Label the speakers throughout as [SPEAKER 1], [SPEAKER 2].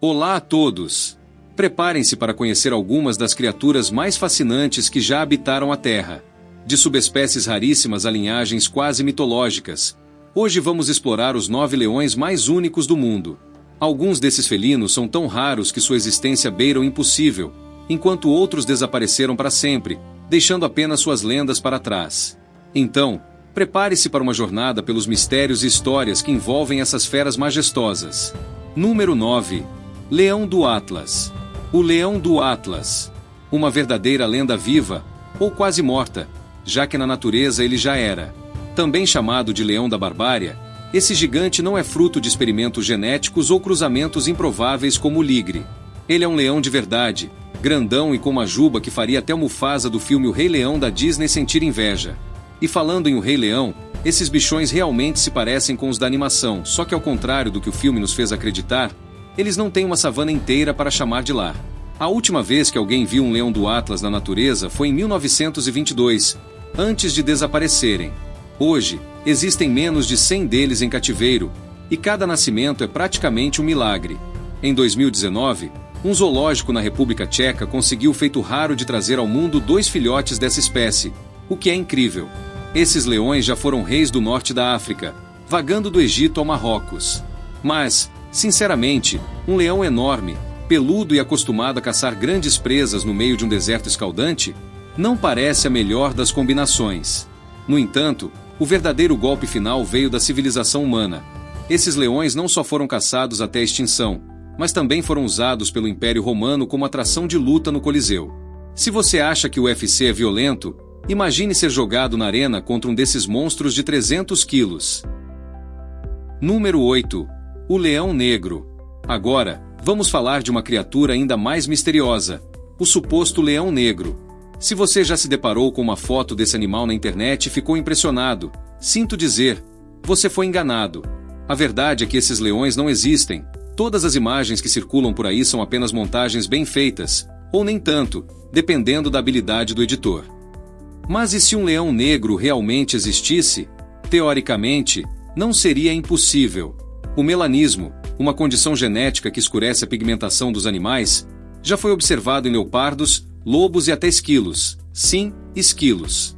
[SPEAKER 1] Olá a todos! Preparem-se para conhecer algumas das criaturas mais fascinantes que já habitaram a Terra. De subespécies raríssimas a linhagens quase mitológicas. Hoje vamos explorar os 9 leões mais únicos do mundo. Alguns desses felinos são tão raros que sua existência beira o impossível, enquanto outros desapareceram para sempre, deixando apenas suas lendas para trás. Então, prepare-se para uma jornada pelos mistérios e histórias que envolvem essas feras majestosas. Número 9. Leão do Atlas. O Leão do Atlas. Uma verdadeira lenda viva, ou quase morta, já que na natureza ele já era. Também chamado de Leão da Barbária, esse gigante não é fruto de experimentos genéticos ou cruzamentos improváveis como o ligre. Ele é um leão de verdade, grandão e com uma juba que faria até o Mufasa do filme O Rei Leão da Disney sentir inveja. E falando em O Rei Leão, esses bichões realmente se parecem com os da animação, só que ao contrário do que o filme nos fez acreditar, eles não têm uma savana inteira para chamar de lar. A última vez que alguém viu um leão do Atlas na natureza foi em 1922, antes de desaparecerem. Hoje, existem menos de 100 deles em cativeiro, e cada nascimento é praticamente um milagre. Em 2019, um zoológico na República Tcheca conseguiu o feito raro de trazer ao mundo 2 filhotes dessa espécie, o que é incrível. Esses leões já foram reis do norte da África, vagando do Egito ao Marrocos. Mas, sinceramente, um leão enorme, peludo e acostumado a caçar grandes presas no meio de um deserto escaldante, não parece a melhor das combinações. No entanto, o verdadeiro golpe final veio da civilização humana. Esses leões não só foram caçados até a extinção, mas também foram usados pelo Império Romano como atração de luta no Coliseu. Se você acha que o UFC é violento, imagine ser jogado na arena contra um desses monstros de 300 quilos. Número 8. O Leão Negro. Agora, vamos falar de uma criatura ainda mais misteriosa, o suposto leão negro. Se você já se deparou com uma foto desse animal na internet e ficou impressionado, sinto dizer, você foi enganado. A verdade é que esses leões não existem. Todas as imagens que circulam por aí são apenas montagens bem feitas, ou nem tanto, dependendo da habilidade do editor. Mas e se um leão negro realmente existisse? Teoricamente, não seria impossível. O melanismo, uma condição genética que escurece a pigmentação dos animais, já foi observado em leopardos, lobos e até esquilos. Sim, esquilos.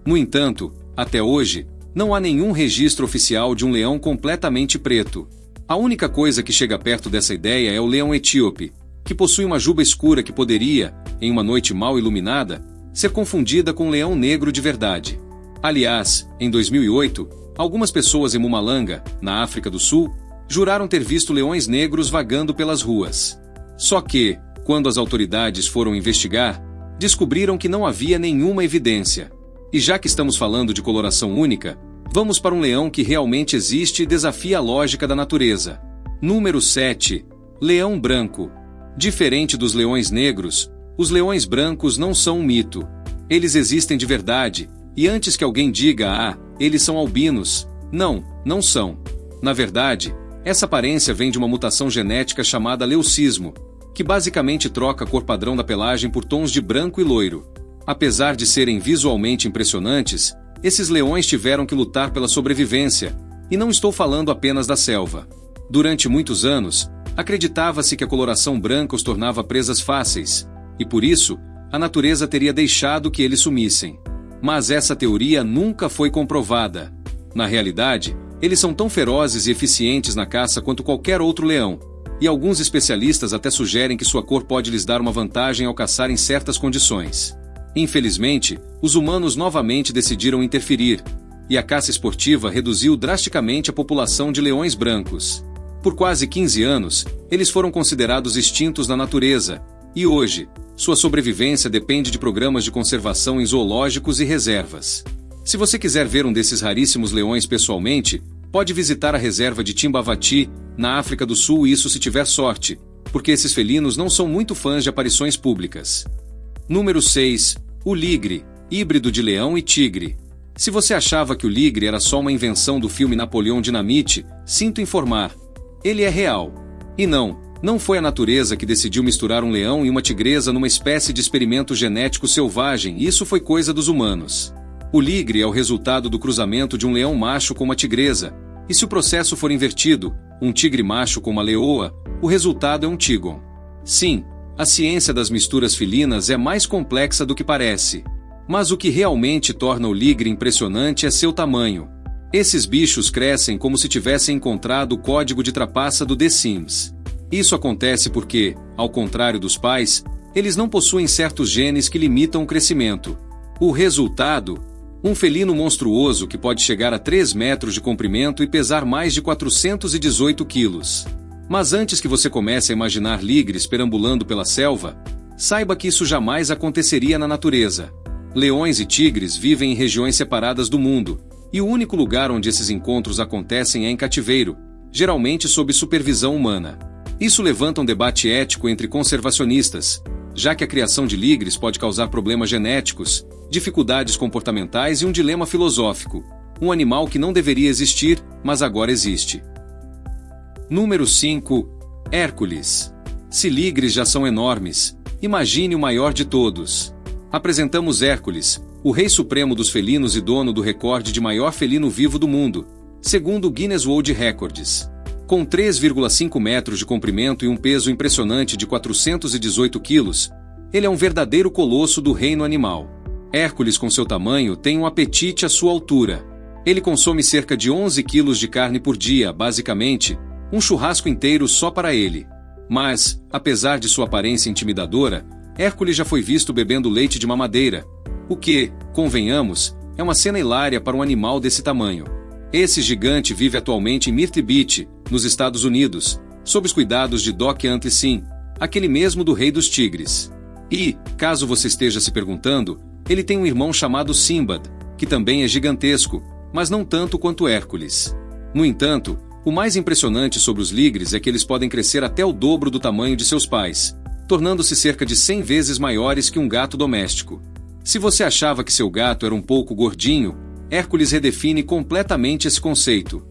[SPEAKER 1] No entanto, até hoje, não há nenhum registro oficial de um leão completamente preto. A única coisa que chega perto dessa ideia é o leão etíope, que possui uma juba escura que poderia, em uma noite mal iluminada, ser confundida com um leão negro de verdade. Aliás, em 2008, algumas pessoas em Mpumalanga, na África do Sul, juraram ter visto leões negros vagando pelas ruas. Só que, quando as autoridades foram investigar, descobriram que não havia nenhuma evidência. E já que estamos falando de coloração única, vamos para um leão que realmente existe e desafia a lógica da natureza. Número 7. Leão Branco. Diferente dos leões negros, os leões brancos não são um mito. Eles existem de verdade, e antes que alguém diga, eles são albinos, não são. Na verdade, essa aparência vem de uma mutação genética chamada leucismo, que basicamente troca a cor padrão da pelagem por tons de branco e loiro. Apesar de serem visualmente impressionantes, esses leões tiveram que lutar pela sobrevivência, e não estou falando apenas da selva. Durante muitos anos, acreditava-se que a coloração branca os tornava presas fáceis, e por isso, a natureza teria deixado que eles sumissem. Mas essa teoria nunca foi comprovada. Na realidade, eles são tão ferozes e eficientes na caça quanto qualquer outro leão, e alguns especialistas até sugerem que sua cor pode lhes dar uma vantagem ao caçar em certas condições. Infelizmente, os humanos novamente decidiram interferir, e a caça esportiva reduziu drasticamente a população de leões brancos. Por quase 15 anos, eles foram considerados extintos na natureza, e hoje, sua sobrevivência depende de programas de conservação em zoológicos e reservas. Se você quiser ver um desses raríssimos leões pessoalmente, pode visitar a reserva de Timbavati, na África do Sul, e isso se tiver sorte, porque esses felinos não são muito fãs de aparições públicas. Número 6. O ligre, híbrido de leão e tigre. Se você achava que o ligre era só uma invenção do filme Napoleão Dinamite, sinto informar. Ele é real. E não foi a natureza que decidiu misturar um leão e uma tigresa numa espécie de experimento genético selvagem, isso foi coisa dos humanos. O ligre é o resultado do cruzamento de um leão macho com uma tigresa, e se o processo for invertido, um tigre macho com uma leoa, o resultado é um tigon. Sim, a ciência das misturas felinas é mais complexa do que parece. Mas o que realmente torna o ligre impressionante é seu tamanho. Esses bichos crescem como se tivessem encontrado o código de trapaça do The Sims. Isso acontece porque, ao contrário dos pais, eles não possuem certos genes que limitam o crescimento. O resultado? Um felino monstruoso que pode chegar a 3 metros de comprimento e pesar mais de 418 quilos. Mas antes que você comece a imaginar ligres perambulando pela selva, saiba que isso jamais aconteceria na natureza. Leões e tigres vivem em regiões separadas do mundo, e o único lugar onde esses encontros acontecem é em cativeiro, geralmente sob supervisão humana. Isso levanta um debate ético entre conservacionistas, já que a criação de ligres pode causar problemas genéticos, dificuldades comportamentais e um dilema filosófico. Um animal que não deveria existir, mas agora existe. Número 5. Hércules. Se ligres já são enormes, imagine o maior de todos. Apresentamos Hércules, o rei supremo dos felinos e dono do recorde de maior felino vivo do mundo, segundo o Guinness World Records. Com 3,5 metros de comprimento e um peso impressionante de 418 quilos, ele é um verdadeiro colosso do reino animal. Hércules, com seu tamanho, tem um apetite à sua altura. Ele consome cerca de 11 quilos de carne por dia, basicamente, um churrasco inteiro só para ele. Mas, apesar de sua aparência intimidadora, Hércules já foi visto bebendo leite de mamadeira, o que, convenhamos, é uma cena hilária para um animal desse tamanho. Esse gigante vive atualmente em Myrtle Beach, nos Estados Unidos, sob os cuidados de Doc Antle, aquele mesmo do Rei dos Tigres. E, caso você esteja se perguntando, ele tem um irmão chamado Simbad, que também é gigantesco, mas não tanto quanto Hércules. No entanto, o mais impressionante sobre os ligres é que eles podem crescer até o dobro do tamanho de seus pais, tornando-se cerca de 100 vezes maiores que um gato doméstico. Se você achava que seu gato era um pouco gordinho, Hércules redefine completamente esse conceito.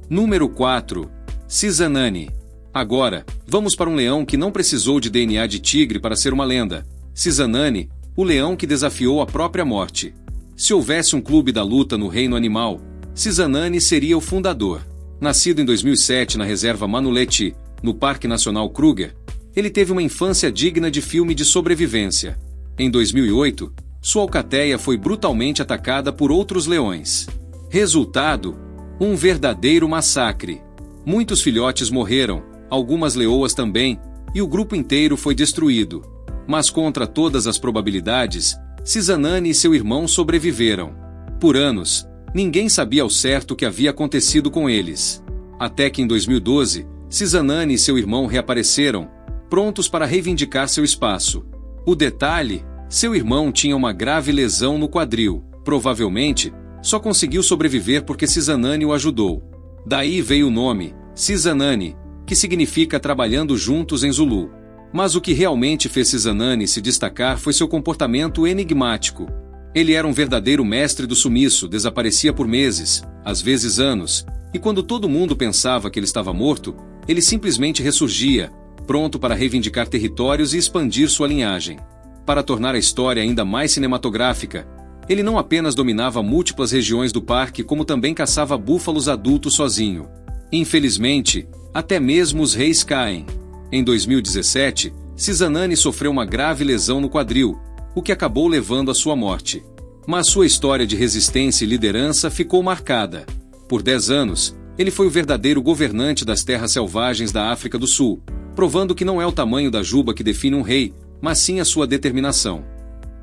[SPEAKER 1] Número 4. Sizanani. Agora, vamos para um leão que não precisou de DNA de tigre para ser uma lenda. Sizanani, o leão que desafiou a própria morte. Se houvesse um clube da luta no reino animal, Sizanani seria o fundador. Nascido em 2007 na reserva Manuleti, no Parque Nacional Kruger, ele teve uma infância digna de filme de sobrevivência. Em 2008, sua alcateia foi brutalmente atacada por outros leões. Resultado? Um verdadeiro massacre. Muitos filhotes morreram, algumas leoas também, e o grupo inteiro foi destruído. Mas contra todas as probabilidades, Sizanani e seu irmão sobreviveram. Por anos, ninguém sabia ao certo o que havia acontecido com eles. Até que em 2012, Sizanani e seu irmão reapareceram, prontos para reivindicar seu espaço. O detalhe? Seu irmão tinha uma grave lesão no quadril. Provavelmente, só conseguiu sobreviver porque Sizanani o ajudou. Daí veio o nome, Sizanani, que significa trabalhando juntos em Zulu. Mas o que realmente fez Sizanani se destacar foi seu comportamento enigmático. Ele era um verdadeiro mestre do sumiço, desaparecia por meses, às vezes anos, e quando todo mundo pensava que ele estava morto, ele simplesmente ressurgia, pronto para reivindicar territórios e expandir sua linhagem. Para tornar a história ainda mais cinematográfica, ele não apenas dominava múltiplas regiões do parque como também caçava búfalos adultos sozinho. Infelizmente, até mesmo os reis caem. Em 2017, Sizanani sofreu uma grave lesão no quadril, o que acabou levando à sua morte. Mas sua história de resistência e liderança ficou marcada. Por 10 anos, ele foi o verdadeiro governante das terras selvagens da África do Sul, provando que não é o tamanho da juba que define um rei, mas sim a sua determinação.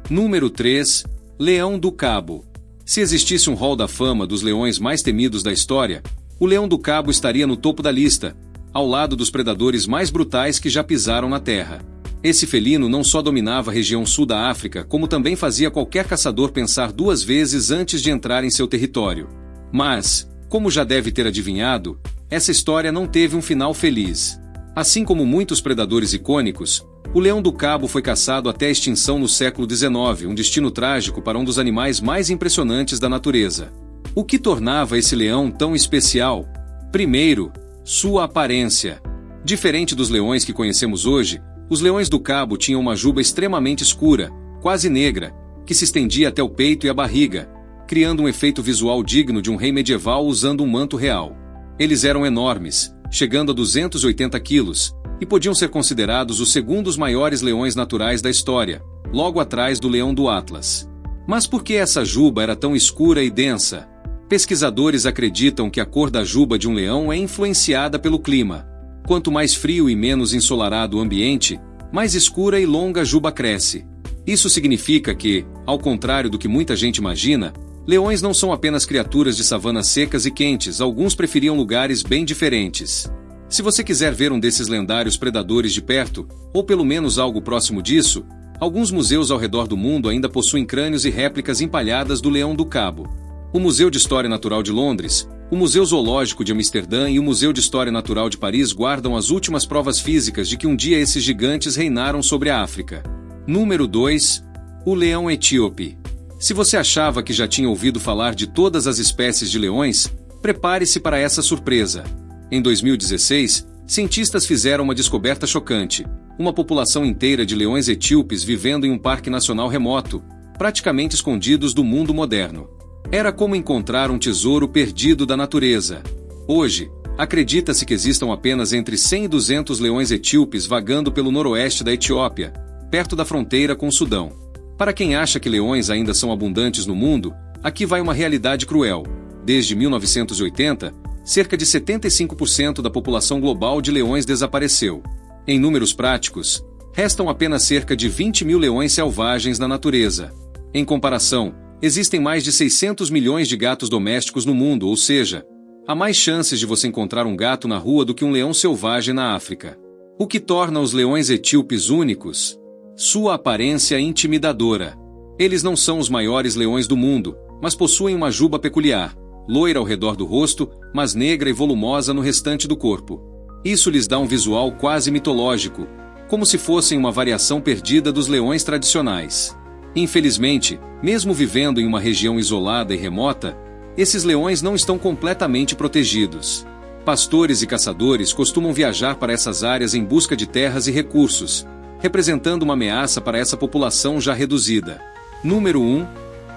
[SPEAKER 1] Número 3. Leão do Cabo. Se existisse um hall da fama dos leões mais temidos da história, o Leão do Cabo estaria no topo da lista, ao lado dos predadores mais brutais que já pisaram na Terra. Esse felino não só dominava a região sul da África, como também fazia qualquer caçador pensar 2 vezes antes de entrar em seu território. Mas, como já deve ter adivinhado, essa história não teve um final feliz. Assim como muitos predadores icônicos, o Leão do Cabo foi caçado até a extinção no século XIX, um destino trágico para um dos animais mais impressionantes da natureza. O que tornava esse leão tão especial? Primeiro, sua aparência. Diferente dos leões que conhecemos hoje, os leões do Cabo tinham uma juba extremamente escura, quase negra, que se estendia até o peito e a barriga, criando um efeito visual digno de um rei medieval usando um manto real. Eles eram enormes, chegando a 280 quilos, e podiam ser considerados os segundos maiores leões naturais da história, logo atrás do leão do Atlas. Mas por que essa juba era tão escura e densa? Pesquisadores acreditam que a cor da juba de um leão é influenciada pelo clima. Quanto mais frio e menos ensolarado o ambiente, mais escura e longa a juba cresce. Isso significa que, ao contrário do que muita gente imagina, leões não são apenas criaturas de savanas secas e quentes, alguns preferiam lugares bem diferentes. Se você quiser ver um desses lendários predadores de perto, ou pelo menos algo próximo disso, alguns museus ao redor do mundo ainda possuem crânios e réplicas empalhadas do leão do cabo. O Museu de História Natural de Londres, o Museu Zoológico de Amsterdã e o Museu de História Natural de Paris guardam as últimas provas físicas de que um dia esses gigantes reinaram sobre a África. Número 2. O leão etíope. Se você achava que já tinha ouvido falar de todas as espécies de leões, prepare-se para essa surpresa. Em 2016, cientistas fizeram uma descoberta chocante: uma população inteira de leões etíopes vivendo em um parque nacional remoto, praticamente escondidos do mundo moderno. Era como encontrar um tesouro perdido da natureza. Hoje, acredita-se que existam apenas entre 100 e 200 leões etíopes vagando pelo noroeste da Etiópia, perto da fronteira com o Sudão. Para quem acha que leões ainda são abundantes no mundo, aqui vai uma realidade cruel. Desde 1980, cerca de 75% da população global de leões desapareceu. Em números práticos, restam apenas cerca de 20 mil leões selvagens na natureza. Em comparação, existem mais de 600 milhões de gatos domésticos no mundo, ou seja, há mais chances de você encontrar um gato na rua do que um leão selvagem na África. O que torna os leões etíopes únicos? Sua aparência intimidadora. Eles não são os maiores leões do mundo, mas possuem uma juba peculiar, loira ao redor do rosto, mas negra e volumosa no restante do corpo. Isso lhes dá um visual quase mitológico, como se fossem uma variação perdida dos leões tradicionais. Infelizmente, mesmo vivendo em uma região isolada e remota, esses leões não estão completamente protegidos. Pastores e caçadores costumam viajar para essas áreas em busca de terras e recursos, representando uma ameaça para essa população já reduzida. Número 1.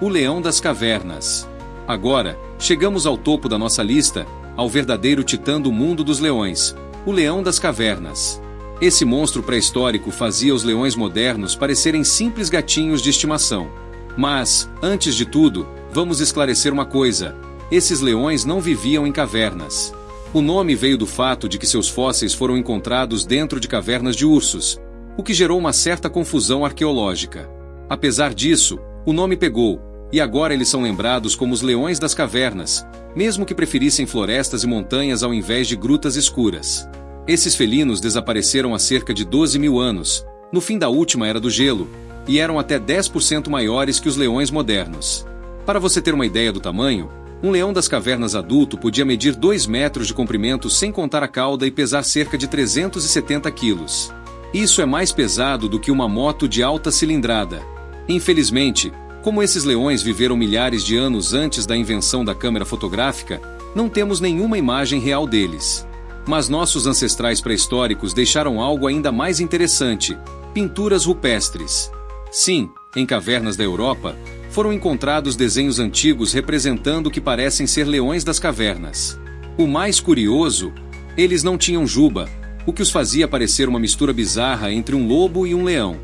[SPEAKER 1] O leão das cavernas. Agora, chegamos ao topo da nossa lista, ao verdadeiro titã do mundo dos leões, o leão das cavernas. Esse monstro pré-histórico fazia os leões modernos parecerem simples gatinhos de estimação. Mas, antes de tudo, vamos esclarecer uma coisa: esses leões não viviam em cavernas. O nome veio do fato de que seus fósseis foram encontrados dentro de cavernas de ursos, o que gerou uma certa confusão arqueológica. Apesar disso, o nome pegou, e agora eles são lembrados como os leões das cavernas, mesmo que preferissem florestas e montanhas ao invés de grutas escuras. Esses felinos desapareceram há cerca de 12 mil anos, no fim da última era do gelo, e eram até 10% maiores que os leões modernos. Para você ter uma ideia do tamanho, um leão das cavernas adulto podia medir 2 metros de comprimento sem contar a cauda e pesar cerca de 370 quilos. Isso é mais pesado do que uma moto de alta cilindrada. Infelizmente, como esses leões viveram milhares de anos antes da invenção da câmera fotográfica, não temos nenhuma imagem real deles. Mas nossos ancestrais pré-históricos deixaram algo ainda mais interessante: pinturas rupestres. Sim, em cavernas da Europa, foram encontrados desenhos antigos representando o que parecem ser leões das cavernas. O mais curioso, eles não tinham juba, o que os fazia parecer uma mistura bizarra entre um lobo e um leão.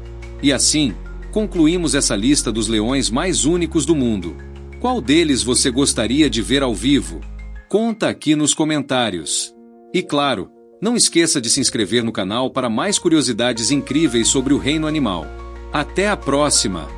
[SPEAKER 1] E assim, concluímos essa lista dos leões mais únicos do mundo. Qual deles você gostaria de ver ao vivo? Conta aqui nos comentários. E claro, não esqueça de se inscrever no canal para mais curiosidades incríveis sobre o reino animal. Até a próxima!